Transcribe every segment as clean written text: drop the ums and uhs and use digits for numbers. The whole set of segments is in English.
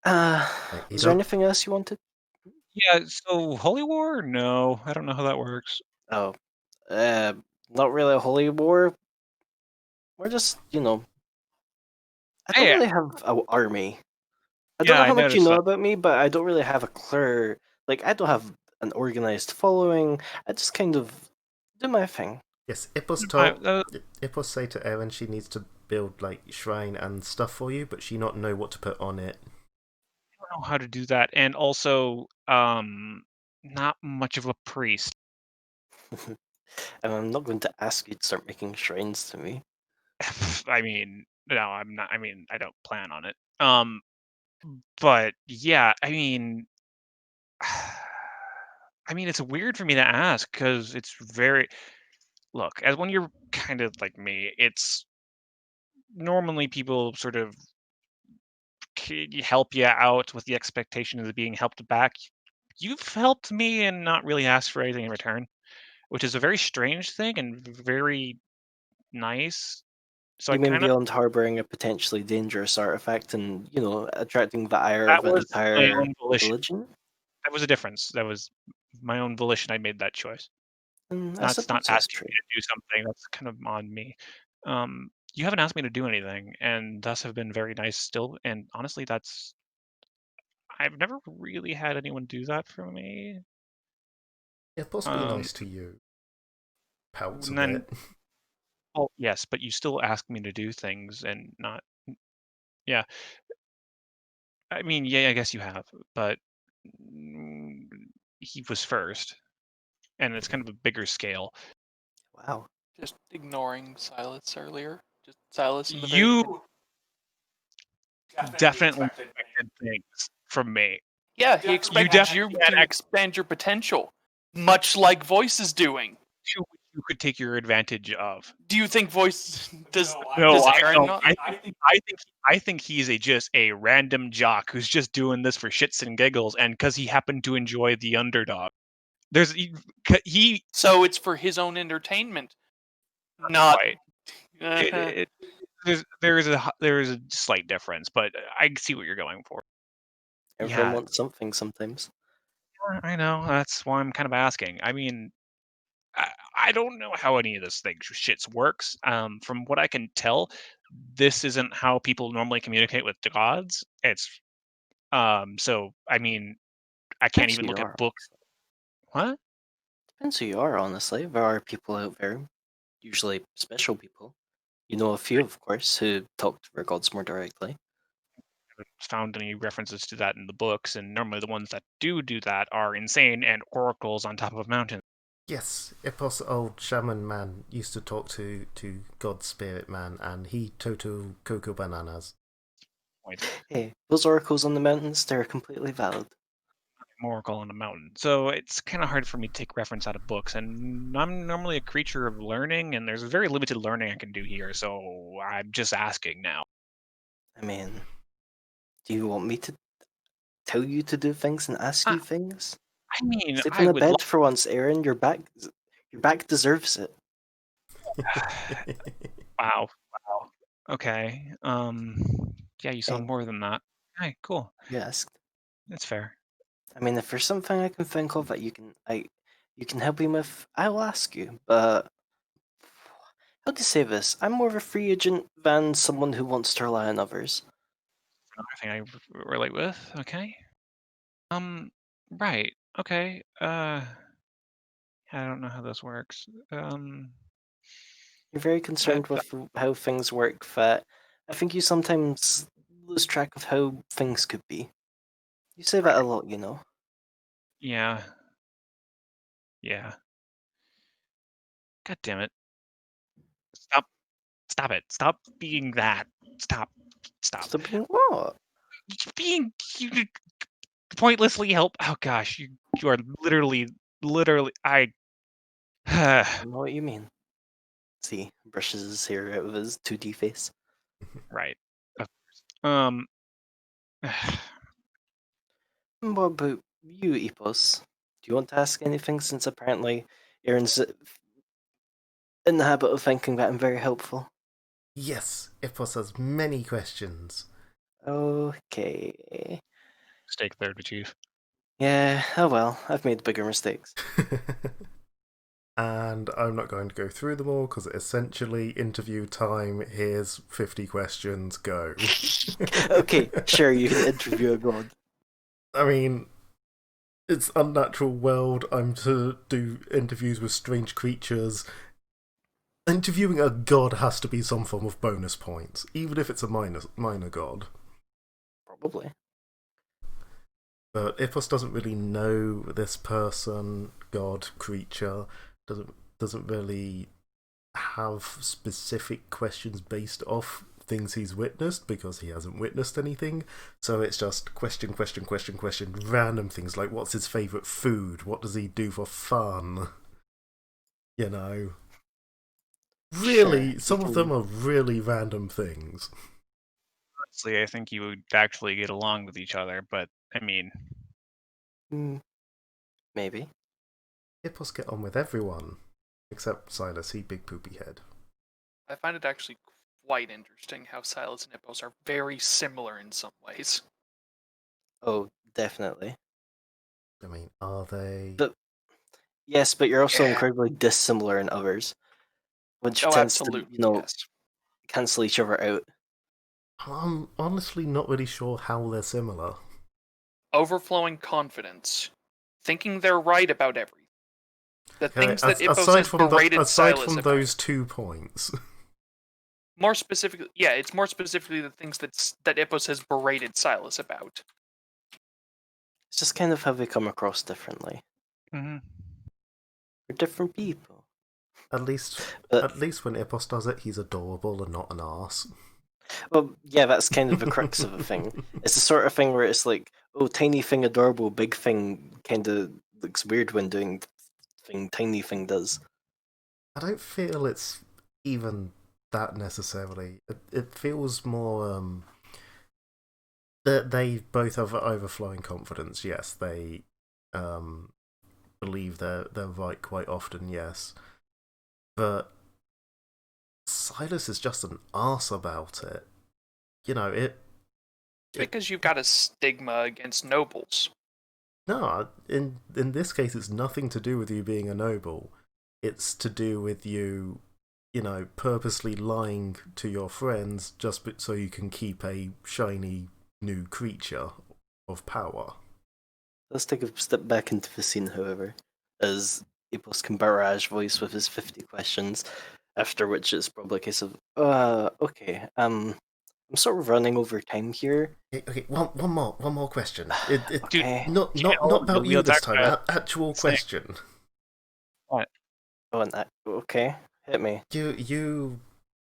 You Is there don't. anything else you wanted? Yeah, so Holy War? No, I don't know how that works. Oh, uh, not really a holy war. We're just, I don't Hey, really have an army. I don't yeah, know I how much you noticed know that. about me, but I don't really have a clear, like, I don't have an organized following. I just kind of do my thing. Yes, Ippos I, told Ippos say to Erin she needs to build like shrine and stuff for you, but she not know what to put on it. don't know how to do that, and also, not much of a priest. And I'm not going to ask you to start making shrines to me. I mean, no, I'm not. I mean, I don't plan on it. But yeah, I mean, I mean, it's weird for me to ask because it's very look, as when you're kind of like me, it's normally people sort of help you out with the expectation of being helped back. You've helped me and not really asked for anything in return, which is a very strange thing and very nice. So I You mean kind of beyond harboring a potentially dangerous artifact and, attracting the ire that of an was my entire own volition. religion? That was a difference. That was my own volition. I made that choice. And I That's not suppose that's asking true. me to do something. That's kind of on me. You haven't asked me to do anything, and thus have been very nice still. And honestly, that's I've never really had anyone do that for me. Ippos be Um, nice to you. Pouts a and then, bit. oh yes, but you still ask me to do things and not. Yeah, I mean, yeah, I guess you have, but mm, he was first, and it's kind of a bigger scale. Wow. Just ignoring Silas earlier. Just Silas in the very beginning. You definitely expected things from me. Yeah, he You expected you definitely had to expand your potential, much like Voice is doing. you could take your advantage of. Do you think Voice No, does I Aaron don't. not? I think he's just a random jock who's just doing this for shits and giggles, and because he happened to enjoy the underdog. There's he So it's for his own entertainment, not. quite. It, there is a slight difference, but I see what you're going for. Everyone Yeah, wants something sometimes. I know. That's why I'm kind of asking. I mean, I don't know how any of this thing shits works. From what I can tell, this isn't how people normally communicate with the gods. It's so I mean, I can't Depends even who you look at are. books. What? Depends who you are, honestly. There are people out there, usually special people. You know a few, of course, who talk to their gods more directly. Haven't found any references to that in the books, and normally the ones that do that are insane and oracles on top of mountains. Yes, Ippos old shaman man used to talk to God Spirit Man, and he total cocoa bananas. Point. Hey, those oracles on the mountains, they're completely valid. Oracle on a mountain. So it's kind of hard for me to take reference out of books, and I'm normally a creature of learning, and there's very limited learning I can do here. So I'm just asking now. I mean, do you want me to tell you to do things and ask I, you things? I mean, Sleep I on a would love. bed for once, Aaron. Your back deserves it. Wow, wow. Okay. Yeah, you saw Hey, more than that. Okay, cool. you asked. That's fair. I mean, if there's something I can think of that you can help me with, I'll ask you. But how to say this? I'm more of a free agent than someone who wants to rely on others. Another thing relate with. Okay. Um. Right. Okay. I don't know how this works. You're very That, concerned with how things work. That I think you sometimes lose track of how things could be. You say that a right. lot. Yeah. Yeah. God damn it. Stop. Stop it. Stop being that. Stop. Stop. Stop being what? Being you pointlessly help. Oh gosh, you are literally. I. I know what you mean. See, brushes his hair out of his 2D face. Right. Of course. What about you, Epos? Do you want to ask anything since apparently Aaron's in the habit of thinking that I'm very helpful? Yes, Ippos has many questions. Okay. mistake there to Chief. Yeah, oh well, I've made bigger mistakes. And I'm not going to go through them all because essentially interview time. Here's 50 questions. Go. Okay, sure, you can interview a god. I mean, it's unnatural world. I'm to do interviews with strange creatures. Interviewing a god has to be some form of bonus points, even if it's a minor god. Probably. But Ipos doesn't really know this person, god, creature. Doesn't really have specific questions based off things he's witnessed because he hasn't witnessed anything. So it's just question, random things like what's his favourite food? What does he do for fun? You know. Really, Sure, some of them are really random things. Honestly, I think you would actually get along with each other, but I mean, maybe. Hippos get on with everyone. Except Silas, he big poopy head. I find it actually quite interesting how Silas and Hippos are very similar in some ways. Oh, definitely. I mean, are they? But yes, but you're also Yeah. incredibly dissimilar in others, which Oh, tends absolutely, to, yes. cancel each other out. I'm honestly not really sure how they're similar. Overflowing confidence, thinking they're right about everything. The things that Hippos aside has from berated aside Silas from about. those 2 points. More specifically, yeah, it's more specifically the things that Hippos has berated Silas about. It's just kind of how they come across differently. mm-hmm. They're different people. At least when Ipos does it, he's adorable and not an arse. Well, yeah, that's kind of the crux of the thing. It's the sort of thing where it's like, oh, tiny thing adorable, big thing kind of looks weird when doing the thing tiny thing does. I don't feel it's even that necessarily. It feels more that they both have overflowing confidence. Yes, they believe they're right quite often. Yes, but Silas is just an arse about it. You know it. Because you've got a stigma against nobles. No, in this case, it's nothing to do with you being a noble. It's to do with you, purposely lying to your friends just so you can keep a shiny new creature of power. Let's take a step back into the scene, however, as Epos can barrage voice with his 50 questions, after which it's probably a case of, okay, I'm sort of running over time here. Okay, one more question. Okay. Not about you this time. Actual question. What? Oh, okay, hit me. You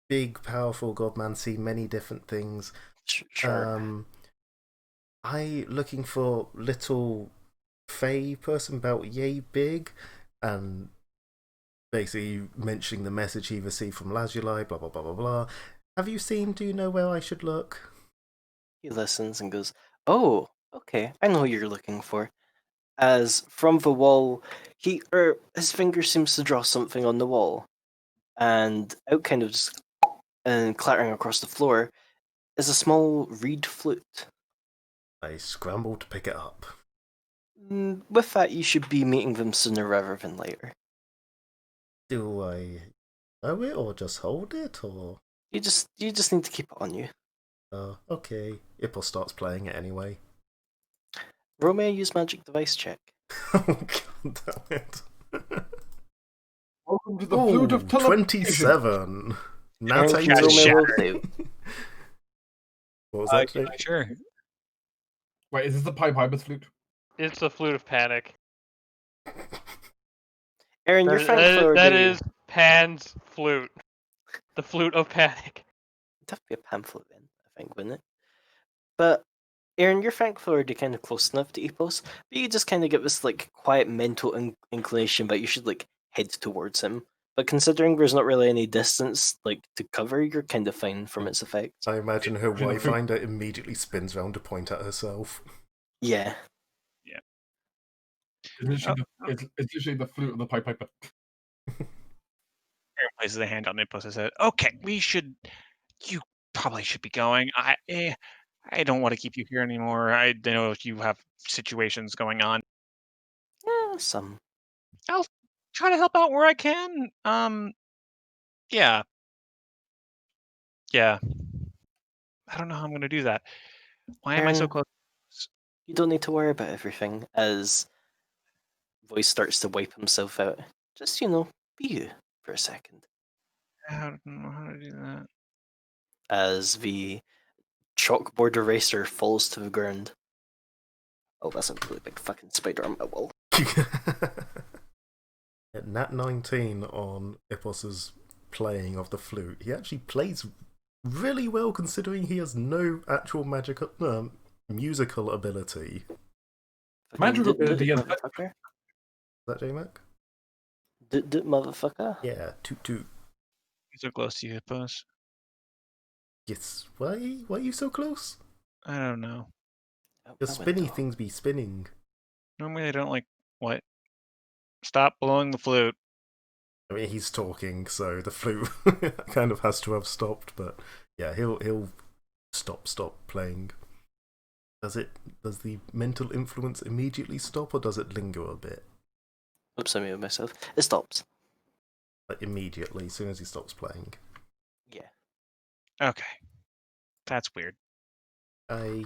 big powerful godman see many different things. Sure. I looking for little fey person about yay big, and basically mentioning the message he received from Lazuli, blah blah blah blah blah. Have you seen? Do you know where I should look? He listens and goes, oh, okay, I know who you're looking for. As from the wall, his finger seems to draw something on the wall, and out kind of just and clattering across the floor is a small reed flute. I scrambled to pick it up. With that, you should be meeting them sooner rather than later. Do I know it or just hold it or? You just need to keep it on you. Okay. Ipos starts playing it anyway. Roll me a use magic device check. Oh god damn it. Welcome to the flute of teleportation. 27. Nat Aaron, can you roll me a will save? What was that? Sure. Wait, is this the Piper's flute? It's the flute of panic. Aaron, your Frank that is Pan's flute. The flute of panic. It'd have to be a pan flute then, I think, wouldn't it? But Aaron, you're thankfully already kind of close enough to Epos, but you just kind of get this like quiet mental inclination that you should like head towards him. But considering there's not really any distance like to cover, you're kind of fine from its effects. I imagine her Wayfinder immediately spins round to point at herself. Yeah. It's literally the flute of the Piper. Aaron places a hand on Ipos and says, "Okay, you probably should be going. I don't want to keep you here anymore. I know you have situations going on. Yeah, some. I'll try to help out where I can. Yeah. Yeah. I don't know how I'm going to do that. Why am I so Aaron, close? you don't need to worry about everything, as Voice starts to wipe himself out. Just, be you for a second. I don't know how to do that. As the chalkboard eraser falls to the ground. Oh, that's a really big fucking spider on my wall. Nat 19 on Ippos's playing of the flute. He actually plays really well considering he has no actual musical ability. Magical ability is motherfucker. Is that J-Mac? Motherfucker. Yeah, toot toot. You're so close to you, Hippos. Yes, why are you so close? I don't know. Your spinny things be spinning. Normally they don't what? Stop blowing the flute. I mean, he's talking, so the flute kind of has to have stopped, but yeah, he'll stop playing. Does the mental influence immediately stop, or does it linger a bit? Oops, I muted myself. It stops. Like immediately, as soon as he stops playing. Yeah. Okay. That's weird. I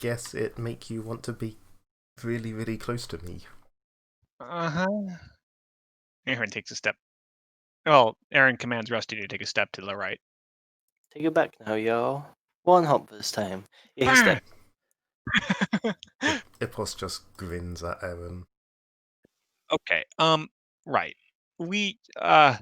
guess it make you want to be really, really close to me. Uh-huh. Aaron takes a step. Well, Aaron commands Rusty to take a step to the right. Take it back now, y'all. One hop this time. Yeah, he's dead. Ippos just grins at Aaron. Okay. Right. We I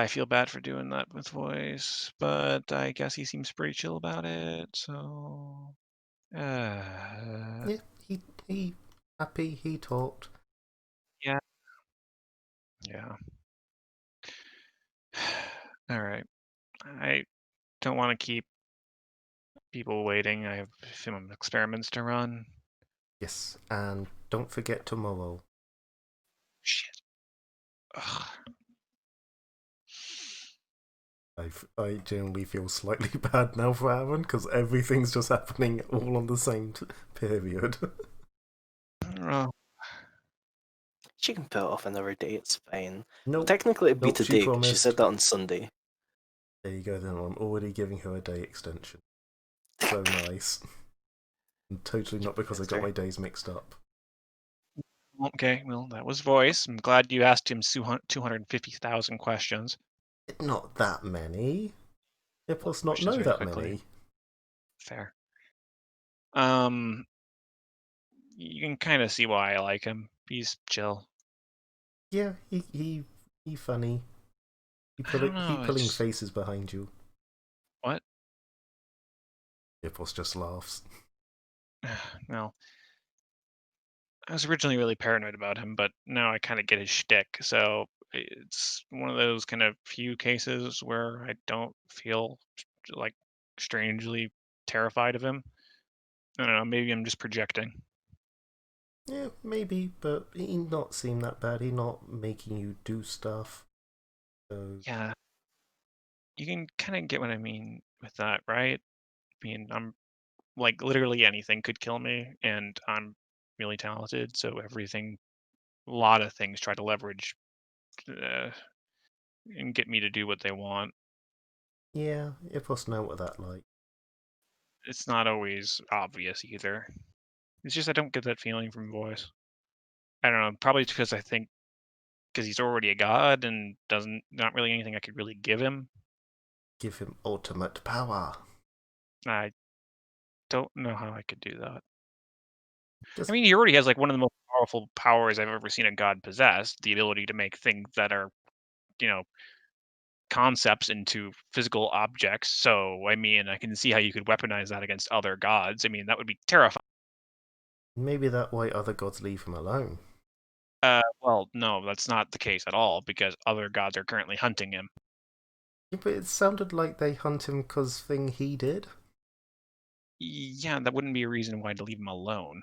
feel bad for doing that with Voice, but I guess he seems pretty chill about it, so Yeah, he happy, he talked. yeah. Yeah. All right. I don't want to keep people waiting. I have some experiments to run. Yes, and don't forget tomorrow. Shit. Ugh. I genuinely feel slightly bad now for Aaron, because everything's just happening all on the same period. Oh. She can put it off another day, it's fine. No, Well, technically it'd be nope, she today, 'cause she promised. said that on Sunday. There you go then, I'm already giving her a day extension. So nice. And totally not because I got my days mixed up. Okay, well, that was Voice. I'm glad you asked him 250,000 questions. Not that many. Ippos not Questions know very that quickly. many. Fair. You can kind of see why I like him. He's chill. Yeah, he funny. He I don't know, pulling it's... faces behind you. What? Ippos just laughs. No. I was originally really paranoid about him, but now I kind of get his shtick. So it's one of those kind of few cases where I don't feel like strangely terrified of him. I don't know, maybe I'm just projecting. Yeah, maybe, but he not seem that bad. He not making you do stuff. So Yeah. You can kind of get what I mean with that, right? I mean, I'm like literally anything could kill me, and I'm really talented, so a lot of things try to leverage uh, and get me to do what they want. yeah, Ippos know what that like. It's not always obvious either. It's just I don't get that feeling from Voice. I don't know, probably because I think because he's already a god and not really anything I could really give him. Give him ultimate power. I don't know how I could do that. Just I mean, he already has like one of the most powerful powers I've ever seen a god possess, the ability to make things that are, you know, concepts into physical objects. So, I mean, I can see how you could weaponize that against other gods. I mean, that would be terrifying. maybe that why other gods leave him alone. Well, no, that's not the case at all, because other gods are currently hunting him. Yeah, but it sounded like they hunt him because thing he did. Yeah, that wouldn't be a reason why to leave him alone.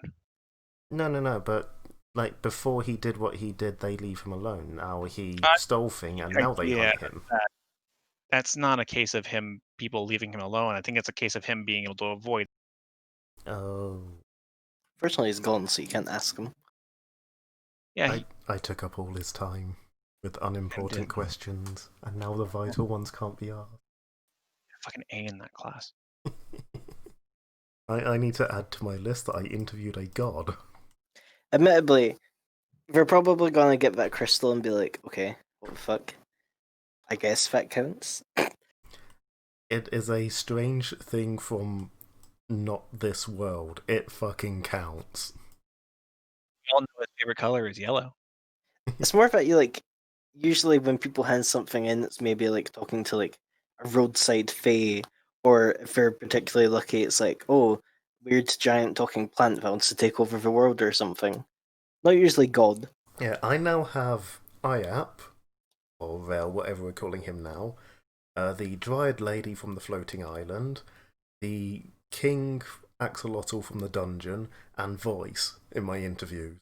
No, but like before he did what he did, they leave him alone. Now he stole thing, and now they hunt him. That's not a case of him people leaving him alone. I think it's a case of him being able to avoid. Oh. Fortunately, he's gone, so you can't ask him. Yeah, I took up all his time with unimportant did. questions, and now the vital ones can't be asked. Fucking A in that class. I need to add to my list that I interviewed a god. Admittedly, we're probably gonna get that crystal and be like, okay, what the fuck? I guess that counts. It is a strange thing from not this world. It fucking counts. We all know his favorite color is yellow. It's more about you like. Usually, when people hand something in, it's maybe like talking to like a roadside fae, or if they're particularly lucky, it's like, oh, weird giant talking plant that wants to take over the world or something. Not usually God. Yeah, I now have Iap, or whatever we're calling him now, the Dryad Lady from the Floating Island, the King Axolotl from the dungeon, and Voice in my interviews.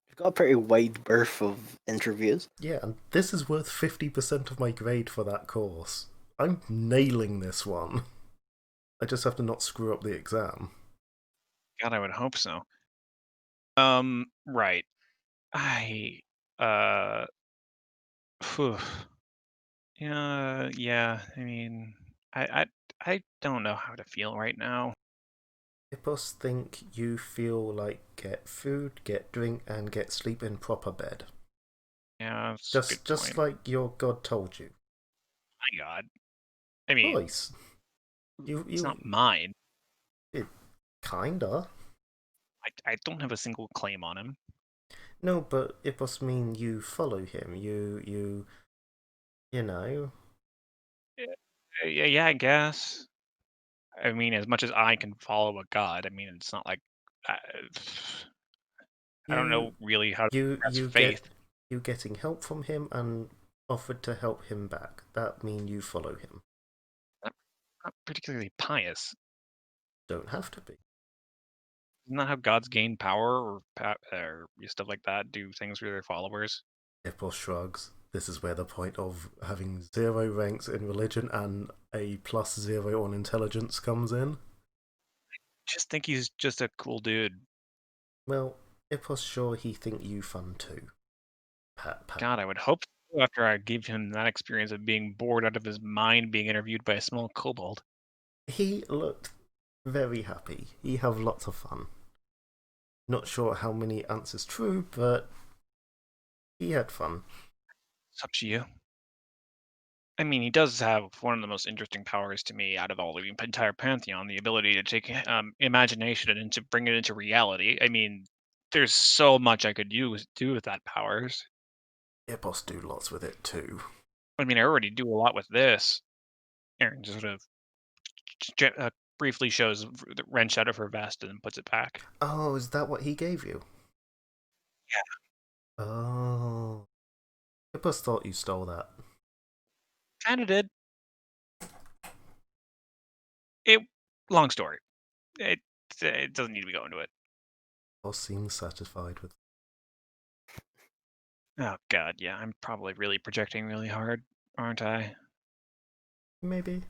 You've got a pretty wide berth of interviews. Yeah, and this is worth 50% of my grade for that course. I'm nailing this one. I just have to not screw up the exam. God, I would hope so. Right. Phew. Yeah. I mean, I don't know how to feel right now. Hippos think you feel like get food, get drink, and get sleep in proper bed. Yeah, that's a good Just point. like your god told you. My God. I mean, Voice. it's not mine. Kinda. I don't have a single claim on him. No, but it must mean you follow him. You know. Yeah, I guess. I mean, as much as I can follow a god, I mean, it's not like I, I don't know really how that's faith. You getting help from him and offered to help him back. That mean you follow him. Not particularly pious. Don't have to be. Isn't that how gods gain power or stuff like that? Do things for their followers? Hippos shrugs. This is where the point of having 0 ranks in religion and a +0 on intelligence comes in. Just think he's just a cool dude. Well, Hippos sure he think you fun too. Pat. God, I would hope so after I gave him that experience of being bored out of his mind being interviewed by a small kobold. He looked very happy. He have lots of fun. Not sure how many answers true, but he had fun. It's up to you. I mean, he does have one of the most interesting powers to me out of all the entire pantheon: the ability to take imagination and to bring it into reality. I mean, there's so much I could do with that powers. Hippos do lots with it too. I mean, I already do a lot with this. Aaron just sort of briefly shows the wrench out of her vest and then puts it back. Oh, is that what he gave you? Yeah. Oh. Hippos thought you stole that. Kinda did. Long story. It doesn't need to be go into it. Hippos seems satisfied with. Oh God, yeah, I'm probably really projecting really hard, aren't I? Maybe.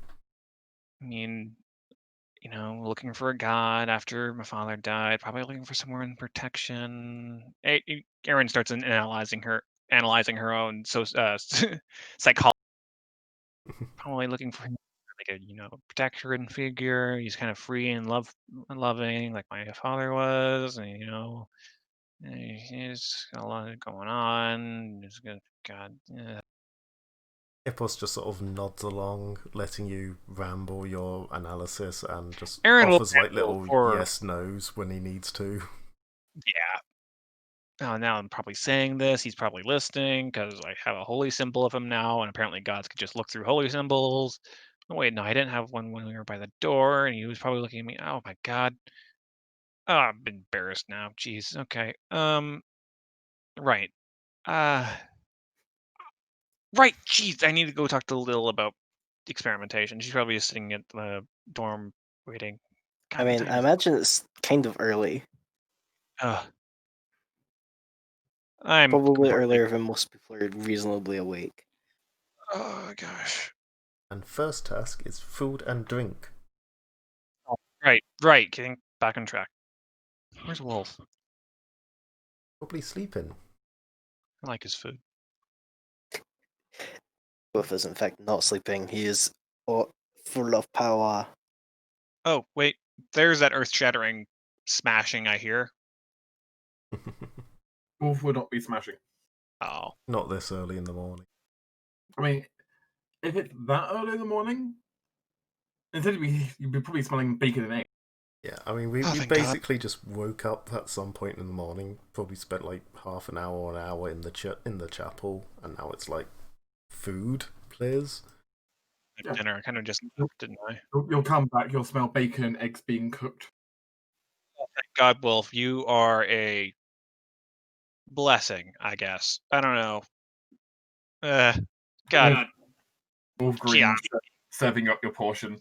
I mean, looking for a god after my father died, probably looking for somewhere in protection. Erin starts analyzing her own psychology. Probably looking for like a protection figure. He's kind of free and loving, like my father was, and he's got a lot going on. He's got God. Hippos just sort of nods along, letting you ramble your analysis and just Aaron will offers like ramble little for- yes-nos when he needs to. Yeah. Oh, now I'm probably saying this. He's probably listening because I have a holy symbol of him now, and apparently gods could just look through holy symbols. Oh, wait, no, I didn't have one when we were by the door, and he was probably looking at me. Oh my God. Oh, I'm embarrassed now. Jeez. Okay. Right. Uh. Right. Jeez. I need to go talk to Lil about experimentation. She's probably just sitting at the dorm waiting. God, I the mean, time I is- imagine it's kind of early. Ugh. I'm Probably completely- earlier than most people are reasonably awake. Oh gosh. And first task is food and drink. Right. Getting back on track. Where's Wolf? Probably sleeping. I like his food. Wolf is in fact not sleeping. He is full of power. Oh, wait. There's that earth-shattering smashing I hear. Wolf would not be smashing. Oh. Not this early in the morning. I mean, if it's that early in the morning, instead you'd be probably smelling bacon and eggs. Yeah, I mean, we thank basically just woke up at some point in the morning, probably spent like half an hour or an hour in the chapel, and now it's like food, please. Yeah. Dinner. I kind of just didn't I? You'll come back, you'll smell bacon and eggs being cooked. Oh, thank God, Wolf, you are a blessing, I guess. I don't know. God. Wolf grins, serving up your portion.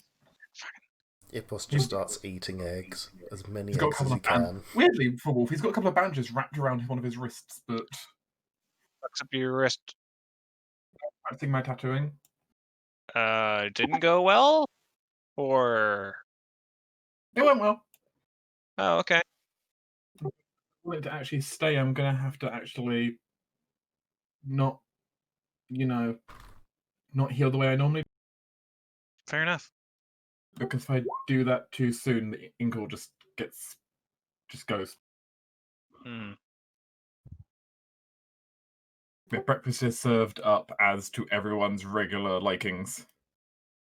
Ipos just starts eating eggs, as many He's got a eggs as couple he of can. Weirdly, for Wolf, he's got a couple of bandages wrapped around one of his wrists, but Fucks up your wrist. practicing my tattooing. Didn't go well? Or... It went well. Oh, okay. I want it to actually stay, I'm going to have to actually not heal the way I normally do. Fair enough. Because if I do that too soon, the ink will just goes. Hmm. The breakfast is served up as to everyone's regular likings.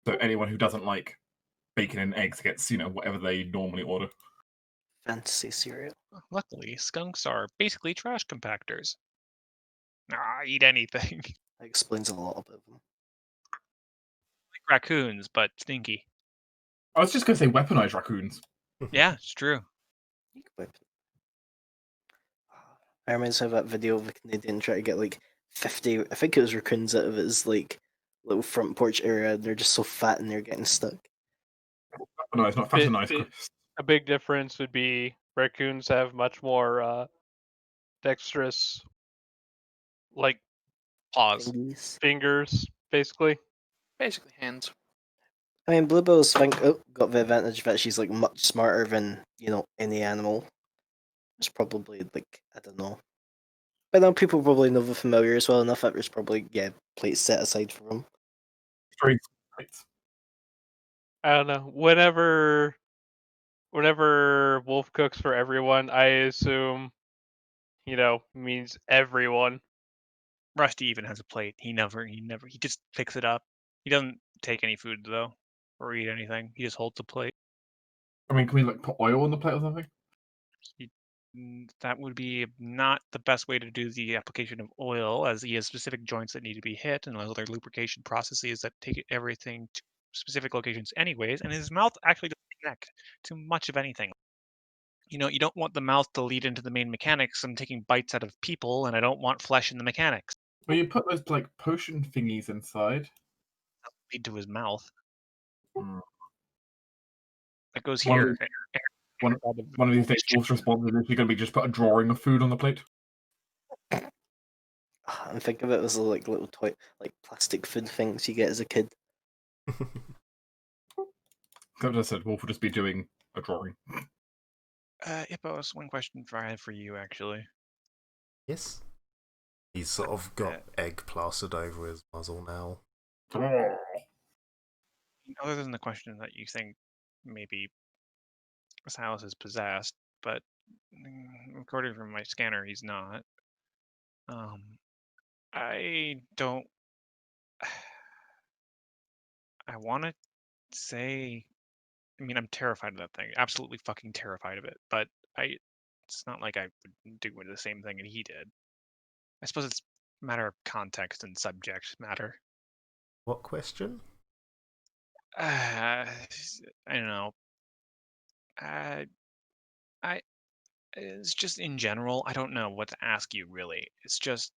So anyone who doesn't like bacon and eggs gets, whatever they normally order. Fantasy cereal. Luckily, skunks are basically trash compactors. Eat anything. That explains a lot about them. Like raccoons, but stinky. I was just going to say weaponized raccoons. Yeah, it's true. I reminds me of that video of a Canadian trying to get like 50, I think it was raccoons out of his like little front porch area, and they're just so fat and they're getting stuck. Weaponized, not fatinized, Chris. A big difference would be raccoons have much more dexterous, like Paws. Fingers. basically. Basically, hands. I mean, Bluebell's got the advantage that she's like much smarter than any animal. It's probably like I don't know. But now people probably know the familiars well enough that there's probably plates set aside for them. Very I don't know. Whenever Wolf cooks for everyone, I assume, means everyone. Rusty even has a plate. He just picks it up. He doesn't take any food though, or eat anything. He just holds the plate. I mean, can we like put oil on the plate or something? That would be not the best way to do the application of oil, as he has specific joints that need to be hit and other lubrication processes that take everything to specific locations anyways, and his mouth actually doesn't connect to much of anything. You don't want the mouth to lead into the main mechanics. I'm taking bites out of people, and I don't want flesh in the mechanics. Well, you put those like potion thingies inside. Lead to his mouth. Mm. That goes One here. of these days, Wolf's response is going to be just put a drawing of food on the plate. And think of it as like little toy, like plastic food things you get as a kid. As I said, Wolf will just be doing a drawing. Hippos, one question I have for you, actually. Yes. He's sort of got egg plastered over his muzzle now. Other than the question that you think maybe Silas is possessed, but according from my scanner, he's not. I don't. I want to say. I mean, I'm terrified of that thing. Absolutely fucking terrified of it. But it's not like I would do the same thing that he did. I suppose it's a matter of context and subject matter. What question? I don't know. It's just in general, I don't know what to ask you really. It's just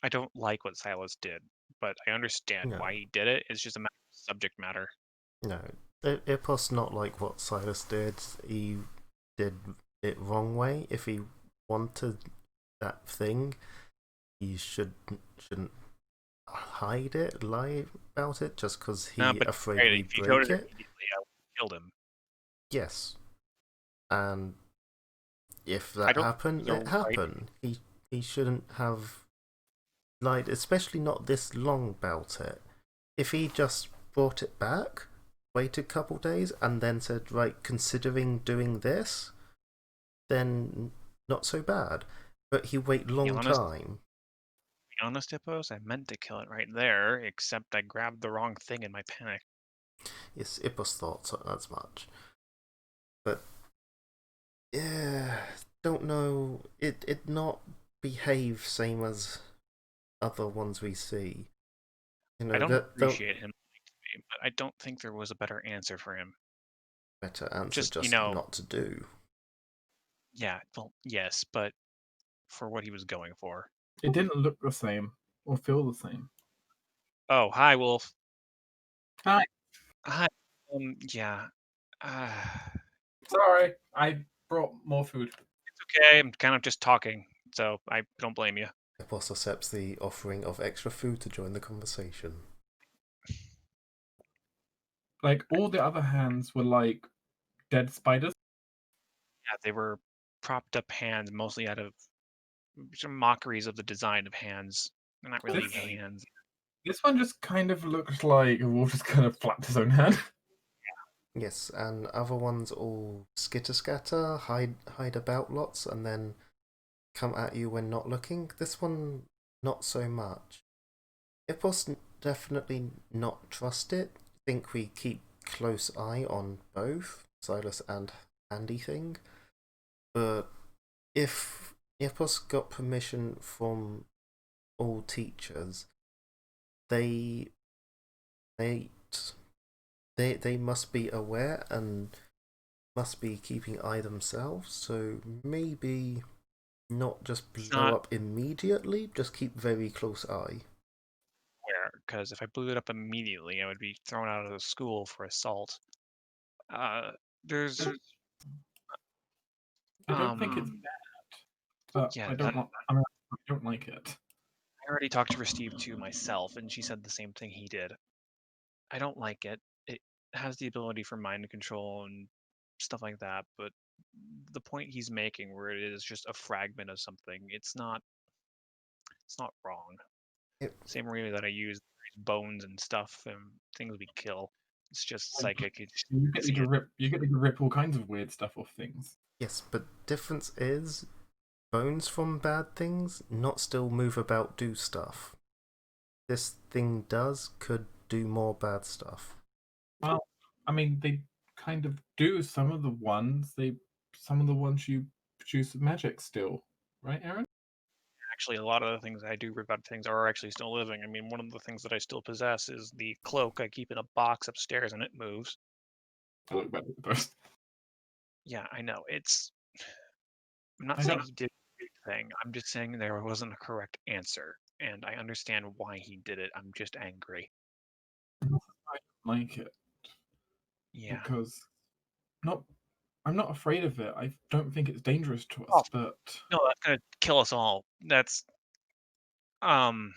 I don't like what Silas did, but I understand why he did it. It's just a matter of subject matter. No, Ipos not like what Silas did. He did it wrong way. If he wanted that thing, he shouldn't hide it, lie about it, just because No, he but afraid right, we if you showed break it it? immediately, I would have killed him. Yes. And if I that don't happened, think you're it right. happened. He shouldn't have lied, especially not this long about it. If he just brought it back, waited a couple days, and then said, right, considering doing this, then not so bad. But he wait long time. Be honest, Hippos, I meant to kill it right there, except I grabbed the wrong thing in my panic. Yes, Ippos thought as much. But yeah, don't know. It not behave same as other ones we see. You know, I don't that appreciate him lying to me, but I don't think there was a better answer for him. better answer Just, just not to do. Yeah, well, yes, but for what he was going for. It didn't look the same or feel the same. Oh, hi, Wolf. Hi. Hi. Yeah. Sorry, I brought more food. It's okay. I'm kind of just talking, so I don't blame you. Ippos accepts the offering of extra food to join the conversation. Like, all the other hands were like dead spiders. Yeah, they were propped up hands, mostly out of some mockeries of the design of hands. They're not really hands. This one just kind of looked like a wolf just kind of flapped his own hand. Yes, and other ones all skitter scatter, hide about lots, and then come at you when not looking. This one, not so much. Ippos definitely not trust it. Think we keep close eye on both Silas and Andy thing. But if Ippos got permission from all teachers, they must be aware and must be keeping eye themselves. So maybe not just blow up immediately. Just keep very close eye. Because if I blew it up immediately, I would be thrown out of the school for assault. There's. I don't think it's bad, but Yeah, I don't like it. I already talked to Steve too myself, and she said the same thing he did. I don't like it. It has the ability for mind control and stuff like that, but the point he's making, where it is just a fragment of something, it's not wrong. Same way that I use bones and stuff and things we kill. It's just psychic. You get to rip all kinds of weird stuff off things. Yes, but difference is bones from bad things not still move about, do stuff. This thing could do more bad stuff. Well, I mean, they kind of do some of the ones. You produce with magic still, right, Aaron? Actually, a lot of the things I do rip out of things are actually still living. I mean, one of the things that I still possess is the cloak I keep in a box upstairs, and it moves. I look better at those. Yeah, I know. I'm not saying he did a good thing. I'm just saying there wasn't a correct answer, and I understand why he did it. I'm just angry. I don't like it. Yeah. Because I'm not afraid of it. I don't think it's dangerous to us, but no, that's gonna kill us all. That's either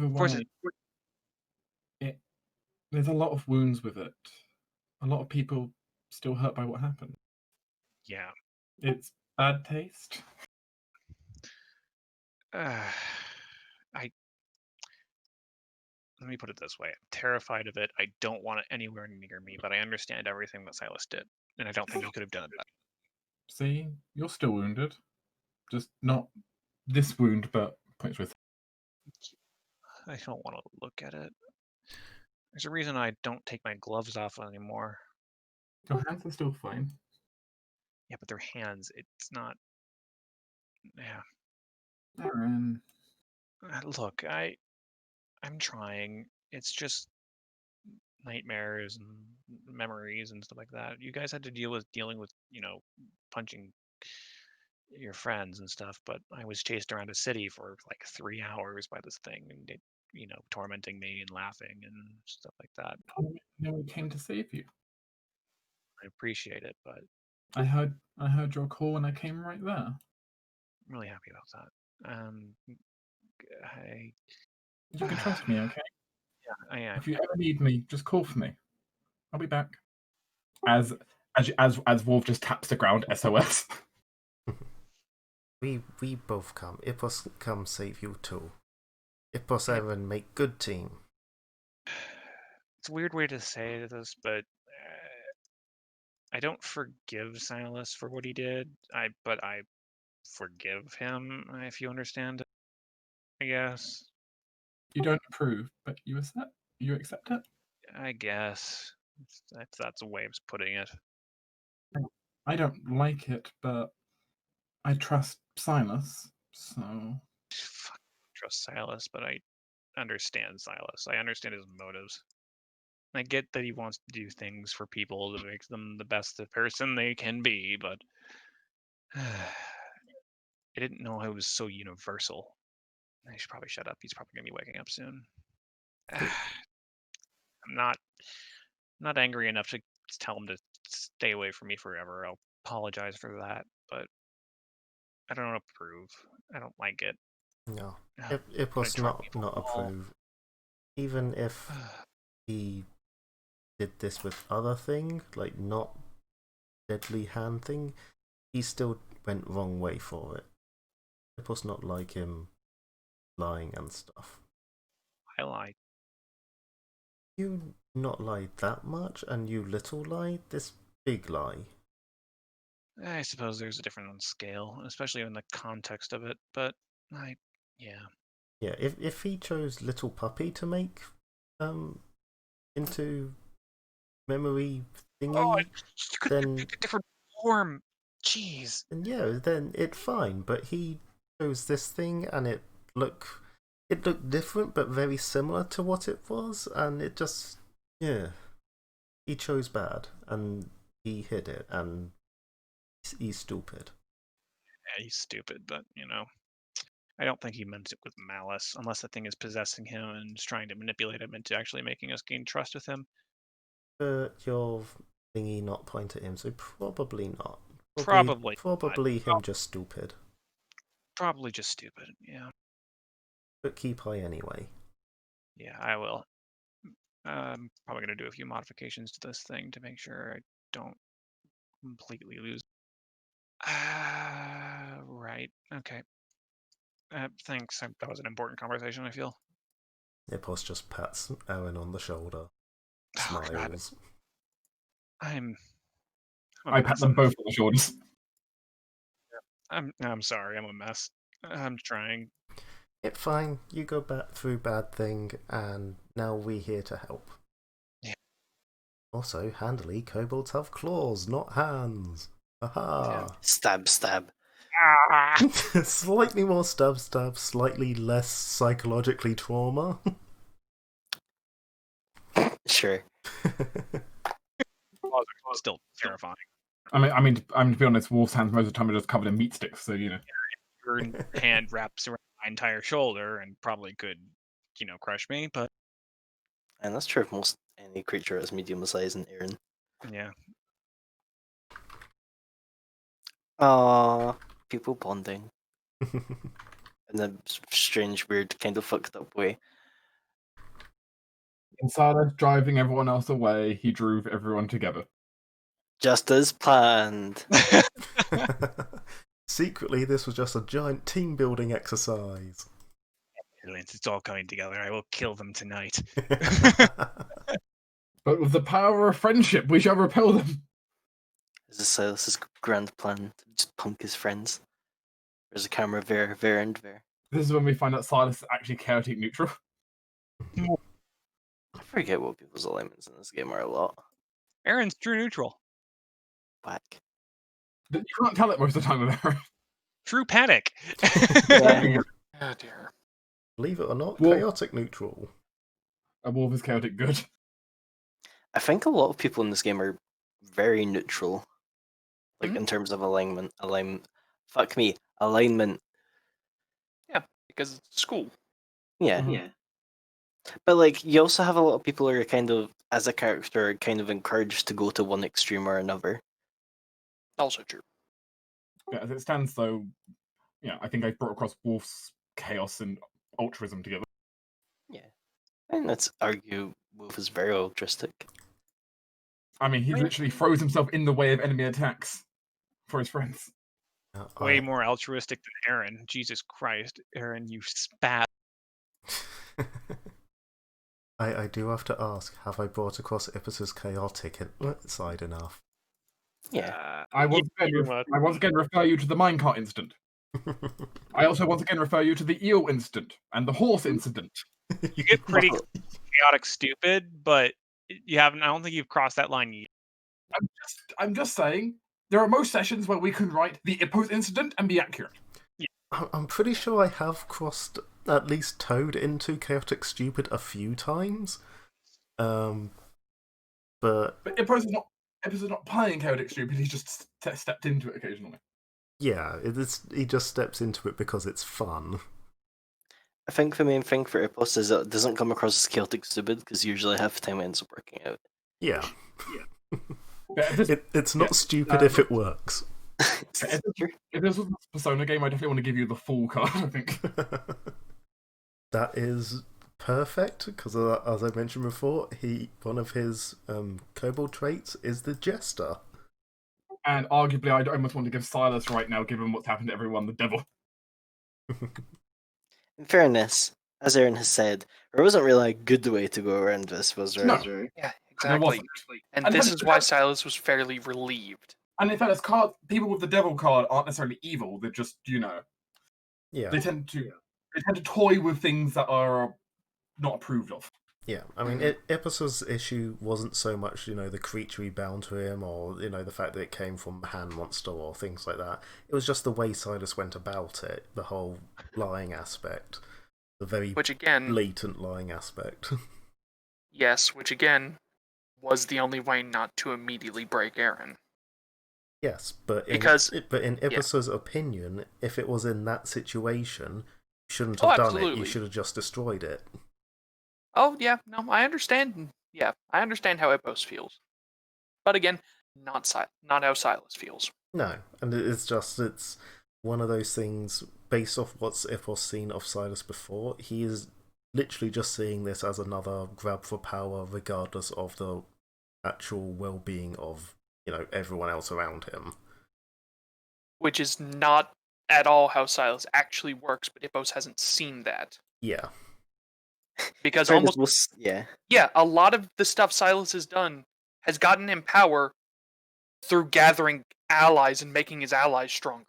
way, there's a lot of wounds with it. A lot of people still hurt by what happened. Yeah. It's bad taste. Let me put it this way. I'm terrified of it. I don't want it anywhere near me, but I understand everything that Silas did, and I don't think he could have done it better. See, you're still wounded. Just not this wound, but points with. I don't want to look at it. There's a reason I don't take my gloves off anymore. Your hands are still fine. Yeah, but they're hands. It's not. Yeah. Aaron. Look, I'm trying. It's just nightmares and memories and stuff like that. You guys had to dealing with, punching your friends and stuff, but I was chased around a city for like 3 hours by this thing and it, tormenting me and laughing and stuff like that. No one came to save you. I appreciate it, but I heard your call and I came right there. I'm really happy about that. You can trust me, okay? Yeah, I am. If you ever need me, just call for me. I'll be back. As Wolf just taps the ground, SOS. We both come. Ipos come save you too. Ipos Yeah. Evan make good team. It's a weird way to say this, but I don't forgive Silas for what he did. But I forgive him, if you understand. I guess. You don't approve, but you accept. You accept it. I guess that's a way of putting it. I don't like it, but I trust Silas, so. Fuck, trust Silas, but I understand Silas. I understand his motives. I get that he wants to do things for people to make them the best person they can be, but I didn't know it was so universal. I should probably shut up. He's probably gonna be waking up soon. I'm not angry enough to tell him to stay away from me forever. I'll apologize for that, but I don't approve. I don't like it. No, I'm it was gonna not try people all. approve. Even if he did this with other thing, like not deadly hand thing, he still went wrong way for it. It was not like him lying and stuff. I lied. You not lie that much, and you little lie this big lie. I suppose there's a different scale, especially in the context of it. But yeah. Yeah, if he chose little puppy to make into memory thingy, you could then pick a different form. Jeez. And yeah, then it's fine. But he chose this thing, and it looked different, but very similar to what it was, and it just he chose bad, and he hid it, and he's stupid. Yeah, he's stupid, but I don't think he meant it with malice, unless the thing is possessing him and is trying to manipulate him into actually making us gain trust with him. But your thingy not point at him, so probably not. Probably him just stupid. Probably just stupid, yeah. But keep eye anyway. Yeah, I will. I'm probably going to do a few modifications to this thing to make sure I don't completely lose. Right. Okay. Thanks. That was an important conversation, I feel. Ipos just pats Aaron on the shoulder. Oh, God. Smiles. I pat them both on the shoulders. I'm sorry. I'm a mess. I'm trying. It's fine. You go back through bad thing, and now we're here to help. Yeah. Also, handily, kobolds have claws, not hands. Aha! Yeah. Stab, stab. Slightly more stab, slightly less psychologically trauma. Sure. Still terrifying. I mean, to be honest, Wolf's hands most of the time are just covered in meat sticks, so Your hand wraps around my entire shoulder and probably could, crush me, but. And that's true of most any creature that's medium size in Aaron. Yeah. People bonding. In a strange, weird, kind of fucked up way. In Silas driving everyone else away, he drove everyone together. Just as planned. Secretly, this was just a giant team building exercise. It's all coming together. I will kill them tonight. But with the power of friendship, we shall repel them. Is this Silas's grand plan to just punk his friends? There's a camera there, and there. This is when we find out Silas is actually chaotic neutral. I forget what people's alignments in this game are a lot. Aaron's true neutral. Whack. You can't tell it most of the time with Aaron. True panic. Yeah. Oh dear. Believe it or not, Wolf. chaotic neutral. A wolf is chaotic good. I think a lot of people in this game are very neutral. Like, in terms of alignment. Fuck me. Alignment. Yeah, because it's school. Yeah. Mhm. Yeah. But, like, you also have a lot of people who are kind of, as a character, kind of encouraged to go to one extreme or another. Also true. Yeah, as it stands, though, Yeah, I think I brought across Wolf's chaos and altruism together. Yeah. And let's argue Wolf is very altruistic. I mean, he literally throws himself in the way of enemy attacks for his friends. Way more altruistic than Aaron. Jesus Christ, Aaron, you spat. I do have to ask, have I brought across Ippus's chaotic side enough? Yeah. I once again refer you to the minecart incident. I also once again refer you to the eel incident and the horse incident. You get pretty chaotic stupid, but you haven't. I don't think you've crossed that line yet. I'm just saying, there are most sessions where we can write the Ippos incident and be accurate. I'm pretty sure I have crossed at least Toad into chaotic stupid a few times. But Ippos is not playing chaotic stupid. He's just stepped into it occasionally. yeah, he just steps into it because it's fun. I think the main thing for Ipos is it doesn't come across as chaotic stupid, because usually half the time it ends up working out. Yeah. Yeah, it's not stupid if it works. If this was a Persona game, I definitely want to give you the full card, I think. That is perfect, because as I mentioned before, one of his kobold traits is the jester. And arguably, I almost want to give Silas right now, given what's happened to everyone, the devil. In fairness, as Aaron has said, there wasn't really a good way to go around this, was there? No. Yeah, There exactly. wasn't. And And this then- is why Silas was fairly relieved. And in fairness, people with the devil card aren't necessarily evil. They're just, Yeah. they tend to toy with things that are not approved of. Yeah, I mean, Ippus's issue wasn't so much, the creature he bound to him, or, the fact that it came from Hand Monster or things like that. It was just the way Silas went about it, the whole lying aspect. The very Which again, blatant lying aspect. yes, which again was the only way not to immediately break Aaron. Yes, but in Ippus's opinion, if it was in that situation, you shouldn't have done it. You should have just destroyed it. Oh, yeah, no, I understand. Yeah, I understand how Ipos feels. But again, not how Silas feels. No, and it's one of those things, based off what's Ippos seen of Silas before, he is literally just seeing this as another grab for power, regardless of the actual well-being of, everyone else around him. Which is not at all how Silas actually works, but Ipos hasn't seen that. Yeah. Because a lot of the stuff Silas has done has gotten him power through gathering allies and making his allies stronger.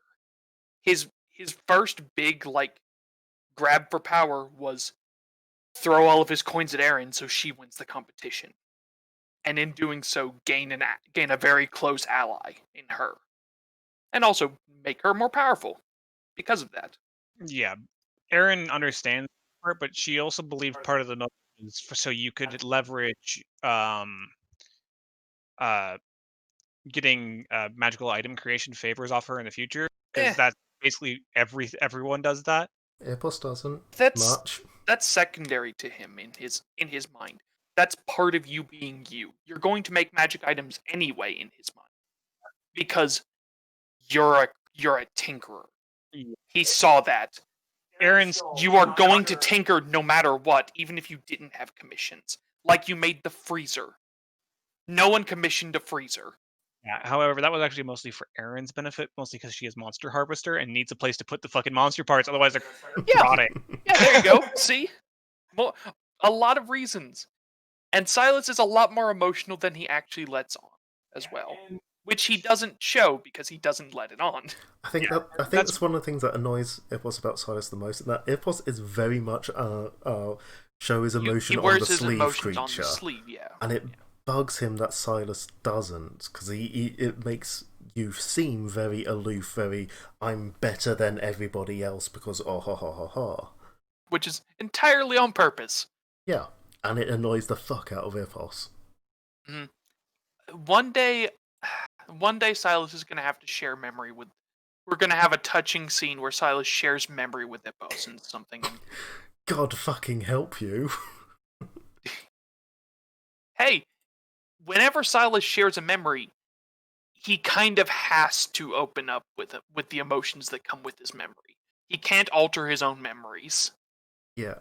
His first big grab for power was throw all of his coins at Aaron so she wins the competition, and in doing so gain a very close ally in her, and also make her more powerful because of that. Yeah, Aaron understands part, but she also believed part of the note is so you could leverage getting magical item creation favors off her in the future, because that's basically everyone does that. Ippos doesn't much. That's secondary to him in his mind. That's part of you being you. You're going to make magic items anyway in his mind, because you're a tinkerer. He saw that. You are going to tinker no matter what, even if you didn't have commissions. Like you made the freezer. No one commissioned a freezer. Yeah, however, that was actually mostly for Erin's benefit, mostly because she is Monster Harvester and needs a place to put the fucking monster parts, otherwise they're rotting. Yeah, there you go. See? Well, a lot of reasons. And Silas is a lot more emotional than he actually lets on, as well. Which he doesn't show because he doesn't let it on. I think that's one of the things that annoys Ippos about Silas the most, that Ippos is very much show his emotion on the sleeve creature. And it bugs him that Silas doesn't, because it makes you seem very aloof, very I'm better than everybody else because oh ha ha ha ha. Which is entirely on purpose. Yeah, and it annoys the fuck out of Ippos. One day Silas is going to have to share memory with... We're going to have a touching scene where Silas shares memory with Ippos and something. God fucking help you. Hey, whenever Silas shares a memory, he kind of has to open up with the emotions that come with his memory. He can't alter his own memories. Yeah,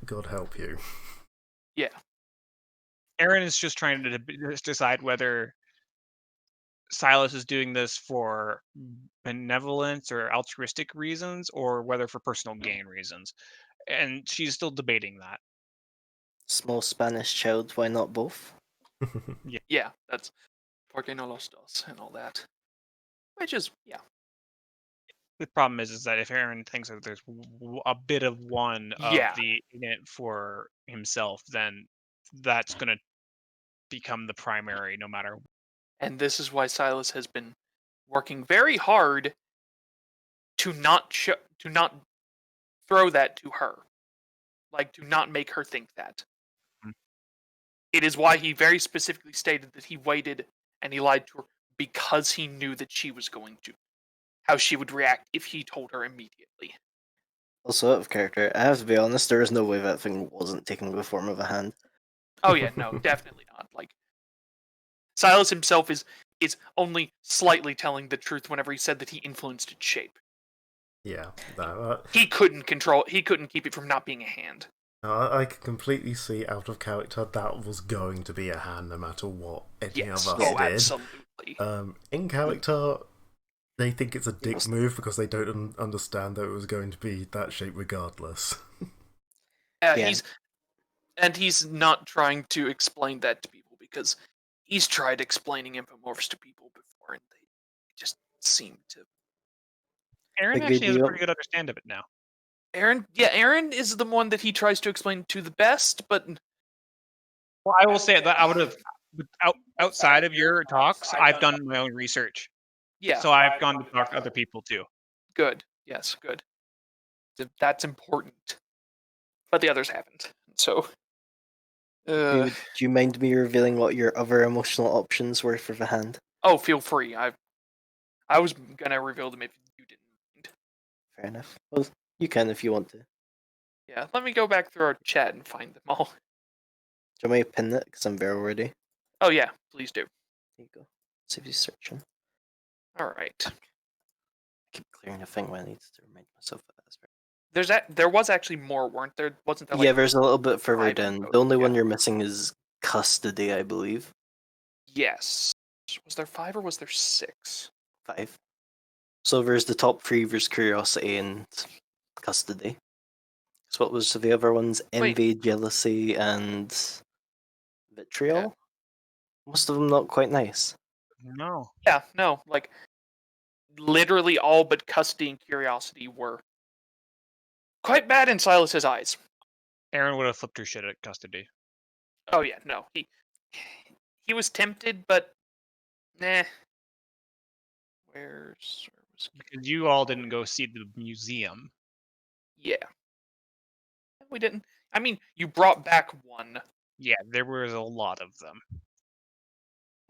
God help you. Yeah. Aaron is just trying to just decide whether Silas is doing this for benevolence or altruistic reasons, or whether for personal gain reasons. And she's still debating that. Small Spanish child, why not both? Yeah, that's Porque no los dos and all that. Which is, yeah. The problem is that if Aaron thinks that there's a bit of one of Yeah. the in it for himself, then that's going to become the primary no matter. And this is why Silas has been working very hard to not throw that to her. Like, to not make her think that. Hmm. It is why he very specifically stated that he waited and he lied to her because he knew that she was going to. How she would react if he told her immediately. Also, out of character, I have to be honest, there is no way that thing wasn't taking the form of a hand. Oh yeah, no, definitely not. Like, Silas himself is only slightly telling the truth whenever he said that he influenced its shape. Yeah, no, He couldn't keep it from not being a hand. I can completely see out of character that was going to be a hand no matter what any Yes, of us did. absolutely. In character, they think it's a dick move because they don't understand that it was going to be that shape regardless. Yeah. He's not trying to explain that to people because he's tried explaining infomorphs to people before and they just seem to. Aaron Like, actually has a pretty good understanding of it now. Aaron is the one that he tries to explain to the best, but Well, I will say that I would have outside of your talks, I've done my own research. yeah. So I've gone to talk to other people too. Good. Yes, good. That's important. But the others haven't. So. Do you mind me revealing what your other emotional options were for the hand? Oh, feel free. I was gonna reveal them if you didn't mind. Fair enough. Well, you can if you want to. Yeah, let me go back through our chat and find them all. Do you want me to pin it? Because I'm there already. Oh yeah, please do. There you go. Save you searching. Alright. I keep clearing a thing when I need to remind myself of that. There was actually more, weren't there? Wasn't there? Yeah, there's a little bit further 5 down. total? The only one Yeah. you're missing is custody, I believe. Yes. Was there 5 or was there 6? 5. So there's the top 3, there's curiosity and custody. So what was the other ones? Envy, jealousy, and vitriol? Yeah. Most of them not quite nice. No. Yeah, no. Like, literally all but custody and curiosity were quite bad in Silas's eyes. Aaron would have flipped her shit at custody. Oh yeah, no. He was tempted, but nah. Where was Because you all didn't go see the museum. Yeah. We didn't. I mean, you brought back one. Yeah, there was a lot of them.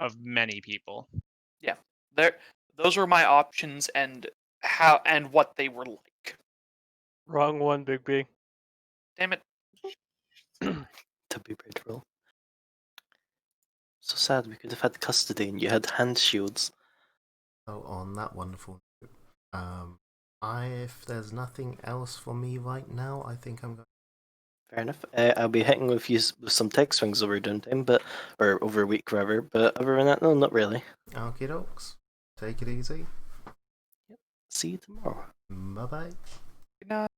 Of many people. Yeah. Those were my options and what they were like. Wrong one, Big B. Damn it. To be grateful. So sad, we could have had custody and you had hand shields. So on that wonderful note, if there's nothing else for me right now, I think I'm going. Fair enough. I'll be hitting with you with some tech swings over downtime, or over a week rather. But other than that, no, not really. Okie dokes. Take it easy. See you tomorrow. Bye bye. Good night.